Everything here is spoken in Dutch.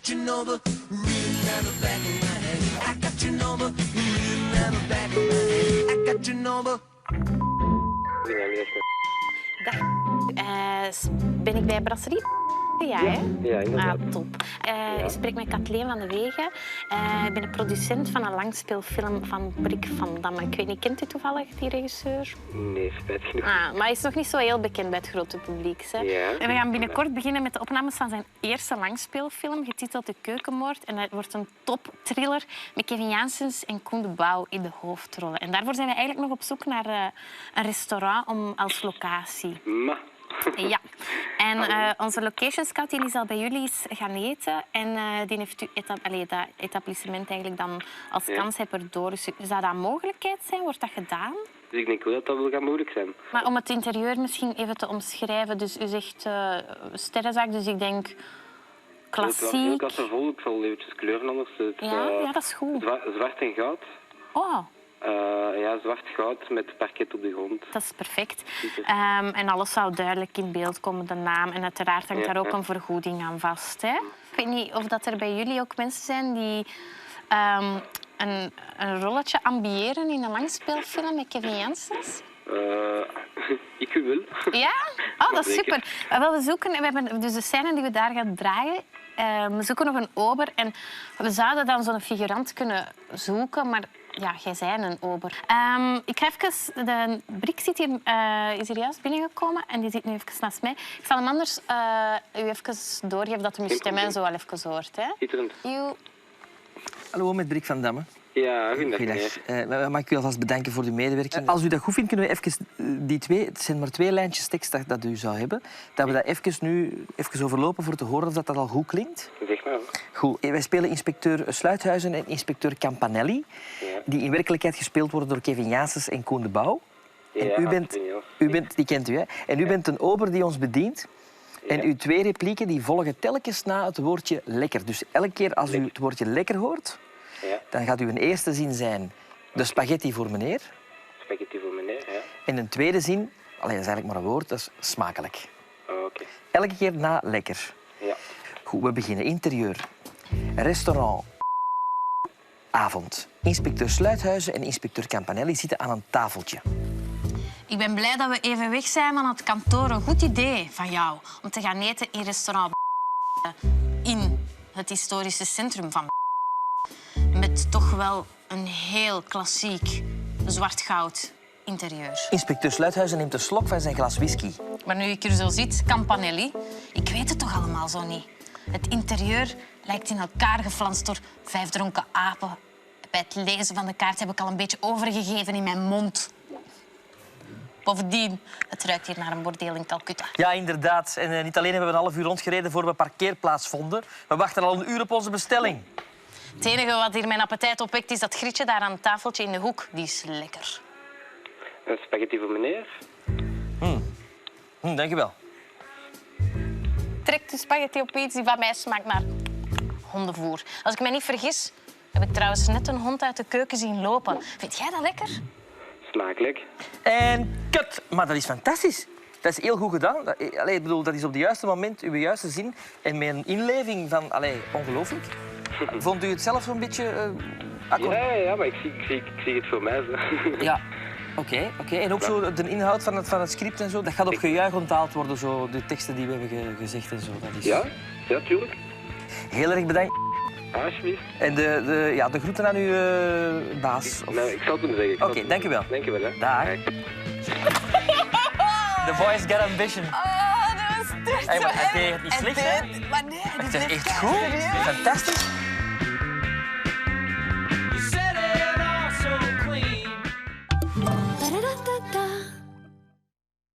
your number written down the back of my head. I got your number written down the back of my head. I got your number. Dag. Ben ik bij Brasserie? Ja, hè? Ja, inderdaad. Ah, top. Ik spreek met Kathleen van de Wegen. Ik ben een producent van een langspeelfilm van Brik van Damme. Ik weet niet, kent u toevallig die regisseur? Nee, spijtig genoeg. Maar hij is nog niet zo heel bekend bij het grote publiek. Hè? Ja. En we gaan binnenkort beginnen met de opnames van zijn eerste langspeelfilm, getiteld De Keukenmoord. En dat wordt een top-thriller met Kevin Janssens en Koen de Bouw in de hoofdrollen. En daarvoor zijn we eigenlijk nog op zoek naar een restaurant als locatie. Ma. Ja, en onze location scout die is al bij jullie gaan eten en die heeft dat etablissement eigenlijk dan als kanshebber door. Dus zou dat een mogelijkheid zijn? Wordt dat gedaan? Dus ik denk wel dat dat wel gaat moeilijk zijn. Maar om het interieur misschien even te omschrijven, dus u zegt sterrenzaak, dus ik denk klassiek. Het is heel kassevol, ik zal eventjes kleuren anders. Ja, dat is goed. Zwart en goud. Oh. Ja, zwart goud met parket op de grond. Dat is perfect. En alles zou duidelijk in beeld komen, de naam. En uiteraard hangt daar ook een vergoeding aan vast. Hè? Ik weet niet of dat er bij jullie ook mensen zijn die een rolletje ambiëren in een langspeelfilm met Kevin Janssens. Ik wel. Ja? Oh, dat is Zeker. super. We hebben dus de scène die we daar gaan draaien. We zoeken nog een ober en we zouden dan zo'n figurant kunnen zoeken, maar ja, jij bent een ober. Ik ga even... De Brik zit hier, is hier juist binnengekomen en die zit nu even naast mij. Ik zal hem anders u even doorgeven dat hij uw stem en zo al even hoort. Hè? Schitterend. Hallo, met Brik van Damme. Ja, goedendag. Mag ik u alvast bedanken voor de medewerking. Als u dat goed vindt, kunnen we even die twee... Het zijn maar 2 lijntjes tekst dat u zou hebben. Dat we dat even overlopen voor te horen of dat al goed klinkt. Zeg maar. Goed. Wij spelen inspecteur Sluithuizen en inspecteur Campanelli. Ja. Die in werkelijkheid gespeeld worden door Kevin Janssens en Koen de Bouw. Ja, en u bent, die kent u, hè? En u bent een ober die ons bedient. Ja. En uw 2 replieken die volgen telkens na het woordje lekker. Dus elke keer als u het woordje lekker hoort... Ja. Dan gaat uw eerste zin zijn de spaghetti voor meneer. Spaghetti voor meneer, ja. En een tweede zin, dat is eigenlijk maar een woord, dat is smakelijk. Oh, oké. Elke keer na lekker. Ja. Goed, we beginnen. Interieur. Restaurant. Avond. Inspecteur Sluithuizen en inspecteur Campanelli zitten aan een tafeltje. Ik ben blij dat we even weg zijn van het kantoor. Een goed idee van jou om te gaan eten in restaurant in het historische centrum van met toch wel een heel klassiek zwart-goud interieur. Inspecteur Sluithuizen neemt een slok van zijn glas whisky. Maar nu ik er zo zit, Campanelli, ik weet het toch allemaal zo niet. Het interieur lijkt in elkaar geflanst door 5 dronken apen. Bij het lezen van de kaart heb ik al een beetje overgegeven in mijn mond. Bovendien, het ruikt hier naar een bordeel in Calcutta. Ja, inderdaad. En niet alleen hebben we een half uur rondgereden voor we parkeerplaats vonden. We wachten al een uur op onze bestelling. Het enige wat hier mijn appetijt opwekt is dat grietje daar aan het tafeltje in de hoek. Die is lekker. Een spaghetti voor meneer. Dank je wel. Trek de spaghetti op iets die van mij smaakt naar hondenvoer. Als ik me niet vergis, heb ik trouwens net een hond uit de keuken zien lopen. Vind jij dat lekker? Smakelijk. En kut. Maar dat is fantastisch. Dat is heel goed gedaan. Ik bedoel, dat is op het juiste moment, uw juiste zin. En met een inleving van... ongelooflijk. Vond u het zelf zo'n beetje... Ja, maar ik zie het voor mij. Zo. Ja, oké. En ook zo de inhoud van het script en zo, dat gaat op gejuich onthaald worden, zo, de teksten die we hebben gezegd en zo. Dat is... Ja, tuurlijk. Heel erg bedankt. Alsjeblieft. En de groeten aan uw baas. Of... Nee, ik zal het hem zeggen. Oké, dank u wel. Dank je wel, hè. Dag. The boys got ambition. Oh, dat was echt Maar het is niet slecht, hè? Maar nee, Het is echt goed. Fantastisch.